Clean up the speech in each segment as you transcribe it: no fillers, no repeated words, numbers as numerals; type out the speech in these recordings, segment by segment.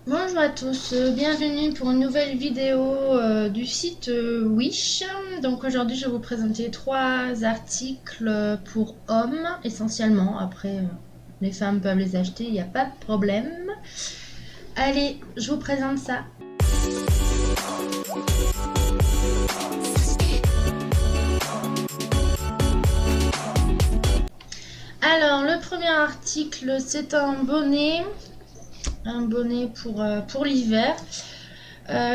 Bonjour à tous, bienvenue pour une nouvelle vidéo du site Wish. Donc aujourd'hui je vais vous présenter trois articles pour hommes essentiellement. Après les femmes peuvent les acheter, il n'y a pas de problème. Allez, je vous présente ça. Alors le premier article c'est un bonnet pour l'hiver.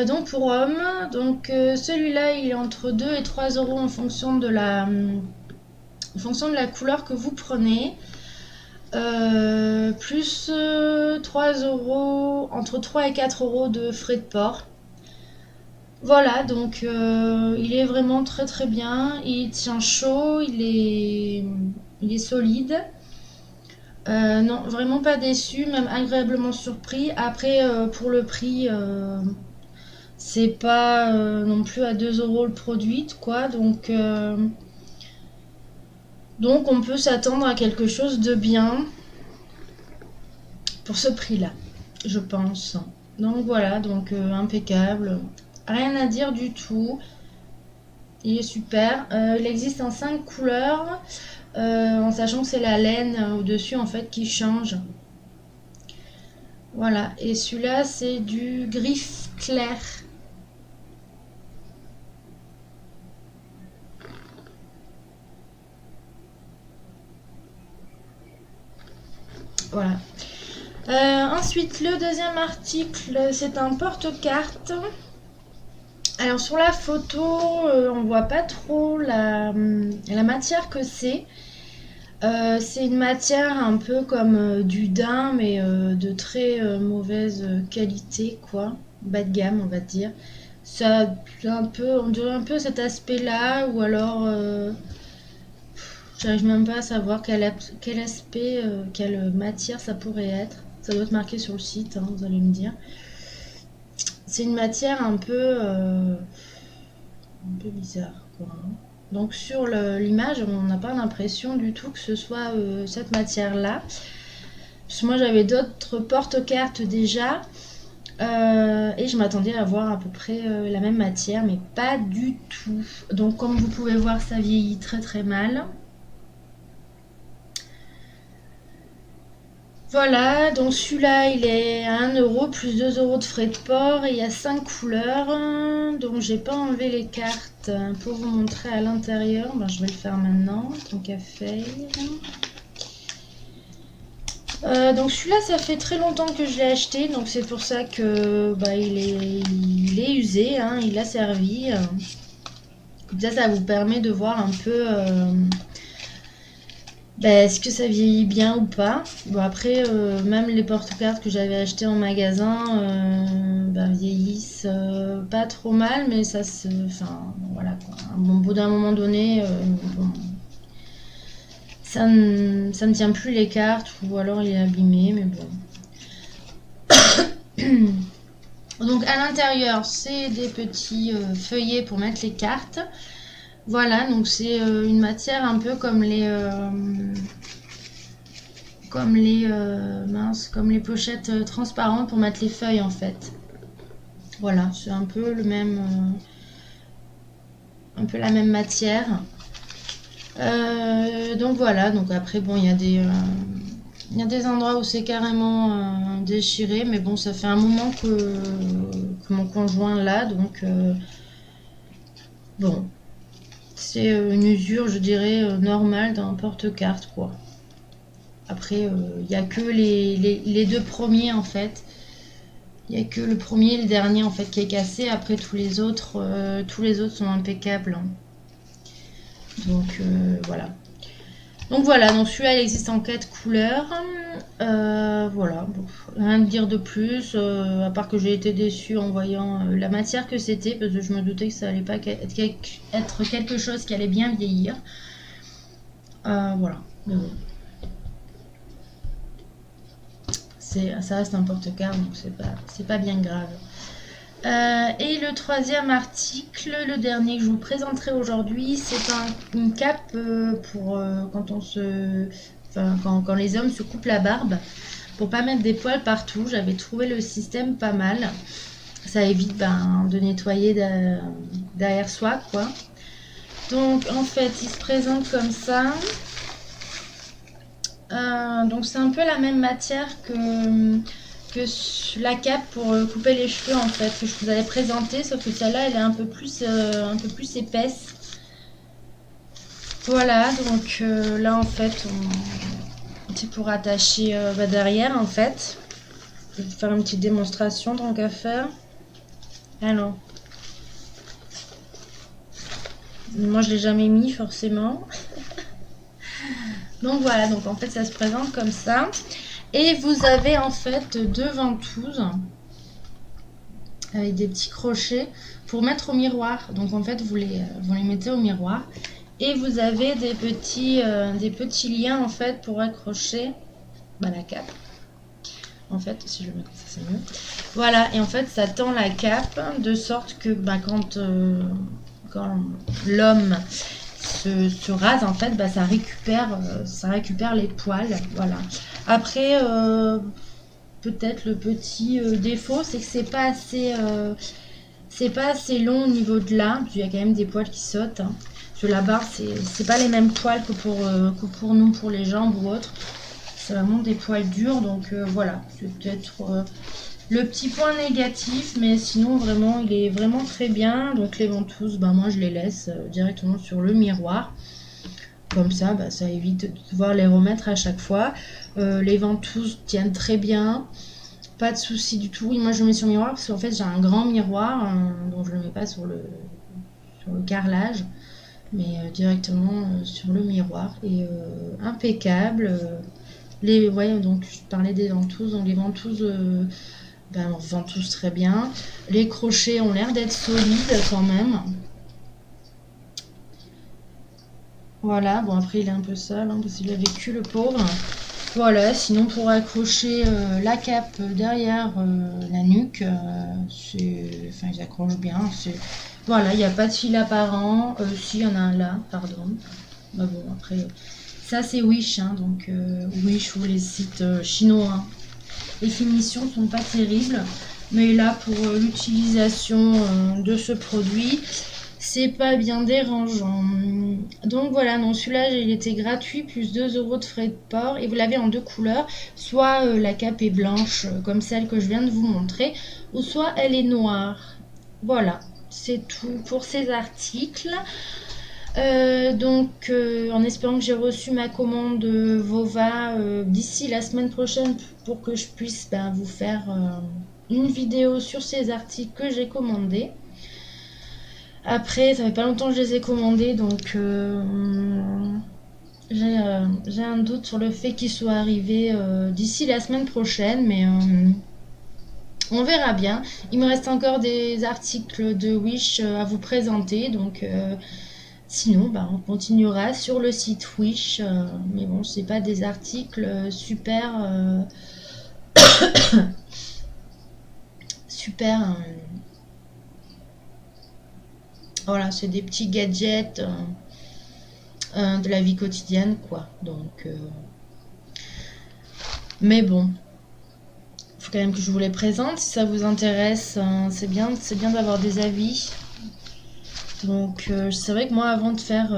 Donc pour homme, celui-là il est entre 2 et 3 euros en fonction de la couleur que vous prenez. Plus 3 euros, entre 3 et 4 euros de frais de port. Voilà, donc il est vraiment très très bien, il tient chaud, il est solide. Non, vraiment pas déçu, même agréablement surpris. Après, pour le prix, c'est pas non plus à 2 euros le produit, quoi. Donc on peut s'attendre à quelque chose de bien pour ce prix-là, je pense. Donc voilà, donc impeccable. Rien à dire du tout. Il est super. Il existe en 5 couleurs, en sachant que c'est la laine au-dessus en fait qui change. Voilà, et celui-là c'est du griffe clair. Voilà. Ensuite, le deuxième article, c'est un porte-carte. Alors sur la photo, on voit pas trop la matière que c'est. C'est une matière un peu comme du daim, mais de très mauvaise qualité, quoi. Bas de gamme, on va dire. Ça, on dirait un peu cet aspect-là, ou alors, j'arrive même pas à savoir quel aspect, quelle matière ça pourrait être. Ça doit être marqué sur le site, hein, vous allez me dire. C'est une matière un peu bizarre, quoi. Donc sur l'image, on n'a pas l'impression du tout que ce soit cette matière-là. Parce que moi j'avais d'autres porte-cartes déjà. Et je m'attendais à voir à peu près la même matière, mais pas du tout. Donc comme vous pouvez voir, ça vieillit très très mal. Voilà, donc celui-là il est à 1 euro plus 2 euros de frais de port et il y a 5 couleurs. Donc j'ai pas enlevé les cartes pour vous montrer à l'intérieur. Ben, je vais le faire maintenant, tant qu'à faire. Donc celui-là ça fait très longtemps que je l'ai acheté, donc c'est pour ça que bah, il est usé, hein, il a servi. Comme ça vous permet de voir un peu est-ce que ça vieillit bien ou pas. Bon après même les porte-cartes que j'avais achetés en magasin vieillissent pas trop mal, mais ça se... Enfin voilà quoi. Bon, au bout d'un moment donné, bon, ça ne tient plus les cartes ou alors il est abîmé, mais bon. Donc à l'intérieur c'est des petits feuillets pour mettre les cartes. Voilà, donc c'est une matière un peu comme comme les pochettes transparentes pour mettre les feuilles en fait. Voilà, c'est un peu un peu la même matière. Donc voilà, donc après bon il y a des endroits où c'est carrément déchiré, mais bon ça fait un moment que mon conjoint l'a, donc bon c'est une usure je dirais normale d'un porte-carte quoi. Après il n'y a que les deux premiers en fait. Il n'y a que le premier et le dernier en fait qui est cassé. Après tous les autres sont impeccables. Donc voilà. Donc voilà, donc celui-là il existe en 4 couleurs. Voilà, bon, rien à dire de plus, à part que j'ai été déçue en voyant la matière que c'était, parce que je me doutais que ça allait pas être quelque chose qui allait bien vieillir. Voilà, mais bon. Ça reste un porte-carte, donc c'est pas bien grave. Et le troisième article, le dernier que je vous présenterai aujourd'hui, c'est une cape pour quand on se, enfin, quand les hommes se coupent la barbe. pour pas mettre des poils partout. J'avais trouvé le système pas mal. Ça évite de nettoyer derrière soi, quoi. Donc en fait, il se présente comme ça. Donc c'est un peu la même matière que la cape pour couper les cheveux en fait que je vous avais présenté, sauf que celle-là elle est un peu plus épaisse. Voilà, donc là en fait c'est pour attacher derrière en fait. Je vais vous faire une petite démonstration tant qu'à faire. Alors, moi je l'ai jamais mis forcément. Donc voilà, donc en fait ça se présente comme ça. Et vous avez en fait deux ventouses avec des petits crochets pour mettre au miroir. Donc en fait vous les mettez au miroir. Et vous avez des petits liens en fait pour accrocher la cape. En fait, si je le mets comme ça, c'est mieux. Voilà, et en fait ça tend la cape de sorte que quand l'homme se rase en fait ça récupère les poils. Voilà. Après peut-être le petit défaut c'est que c'est pas assez long au niveau de là, il y a quand même des poils qui sautent, hein. Parce que la barre c'est pas les mêmes poils que pour nous, pour les jambes ou autres, c'est vraiment des poils durs, donc voilà, c'est peut-être le petit point négatif, mais sinon vraiment il est vraiment très bien. Donc les ventouses, moi je les laisse directement sur le miroir, comme ça ça évite de devoir les remettre à chaque fois. Les ventouses tiennent très bien, pas de souci du tout. Oui, moi je le mets sur le miroir parce qu'en fait j'ai un grand miroir, donc je le mets pas sur le carrelage, mais directement sur le miroir, et impeccable. Donc je parlais des ventouses, donc les ventouses ventouses très bien. Les crochets ont l'air d'être solides quand même. Voilà, bon après il est un peu sale parce qu'il a vécu le pauvre. Voilà, sinon pour accrocher la cape derrière la nuque, ils accrochent bien. Voilà, il n'y a pas de fil apparent. Si, il y en a un là, pardon. Bon, après, ça c'est Wish, hein, donc Wish ou les sites chinois. Les finitions sont pas terribles, mais là pour l'utilisation de ce produit, c'est pas bien dérangeant. Donc voilà, donc celui-là il était gratuit, plus 2 € de frais de port, et vous l'avez en deux couleurs, soit la cape est blanche comme celle que je viens de vous montrer, ou soit elle est noire. Voilà, c'est tout pour ces articles. En espérant que j'ai reçu ma commande Vova d'ici la semaine prochaine pour que je puisse vous faire une vidéo sur ces articles que j'ai commandés. Après, ça fait pas longtemps que je les ai commandés, donc j'ai un doute sur le fait qu'ils soient arrivés d'ici la semaine prochaine, mais on verra bien. Il me reste encore des articles de Wish à vous présenter, donc sinon on continuera sur le site Wish, mais bon, c'est pas des articles super super voilà, c'est des petits gadgets de la vie quotidienne, quoi. Donc mais bon, faut quand même que je vous les présente si ça vous intéresse. C'est bien d'avoir des avis. Donc c'est vrai que moi, avant de faire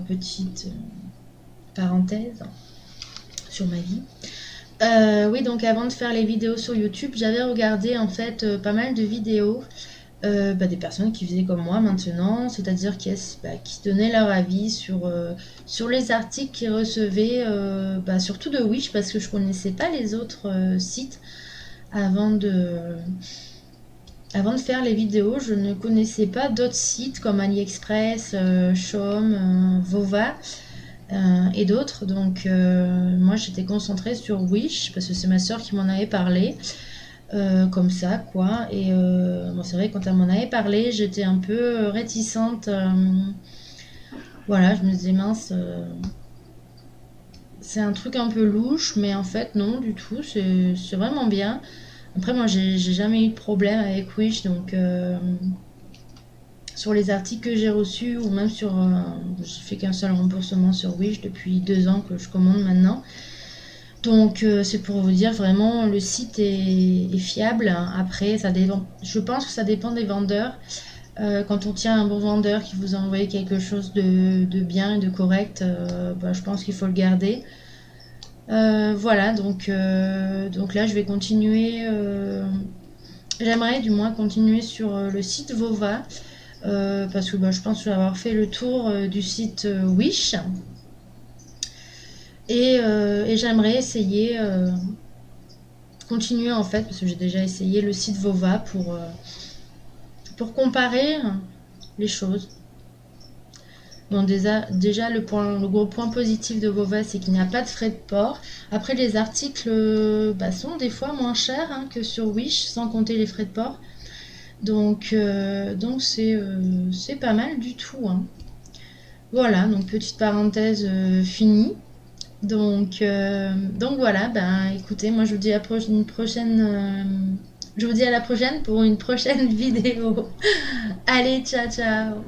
petite parenthèse sur ma vie, oui, donc avant de faire les vidéos sur YouTube, j'avais regardé en fait pas mal de vidéos des personnes qui faisaient comme moi maintenant, c'est-à-dire qui donnaient leur avis sur les articles qu'ils recevaient, surtout de Wish, parce que je connaissais pas les autres sites avant de faire les vidéos. Je ne connaissais pas d'autres sites comme AliExpress, Shom, Vova et d'autres. Donc moi j'étais concentrée sur Wish parce que c'est ma soeur qui m'en avait parlé. Comme ça, quoi. Et c'est vrai, quand elle m'en avait parlé, j'étais un peu réticente. Voilà, je me disais, mince, c'est un truc un peu louche, mais en fait, non, du tout, c'est vraiment bien. Après, moi, j'ai jamais eu de problème avec Wish, donc sur les articles que j'ai reçus, ou même j'ai fait qu'un seul remboursement sur Wish depuis 2 ans que je commande maintenant. Donc c'est pour vous dire vraiment le site est fiable. Après ça dépend. Je pense que ça dépend des vendeurs. Quand on tient un bon vendeur qui vous a envoyé quelque chose de bien et de correct, bah, je pense qu'il faut le garder. Voilà, donc là je vais continuer. J'aimerais du moins continuer sur le site Vova parce que bah, je pense avoir fait le tour du site Wish et j'aimerais essayer continuer en fait parce que j'ai déjà essayé le site Vova pour comparer les choses. Bon, déjà le gros point positif de Vova, c'est qu'il n'y a pas de frais de port. Après, les articles bah, sont des fois moins chers hein, que sur Wish, sans compter les frais de port. Donc c'est pas mal du tout, hein. Voilà, donc petite parenthèse finie. Donc voilà, ben écoutez, moi je vous dis à une prochaine. Je vous dis à la prochaine pour une prochaine vidéo. Allez, ciao ciao.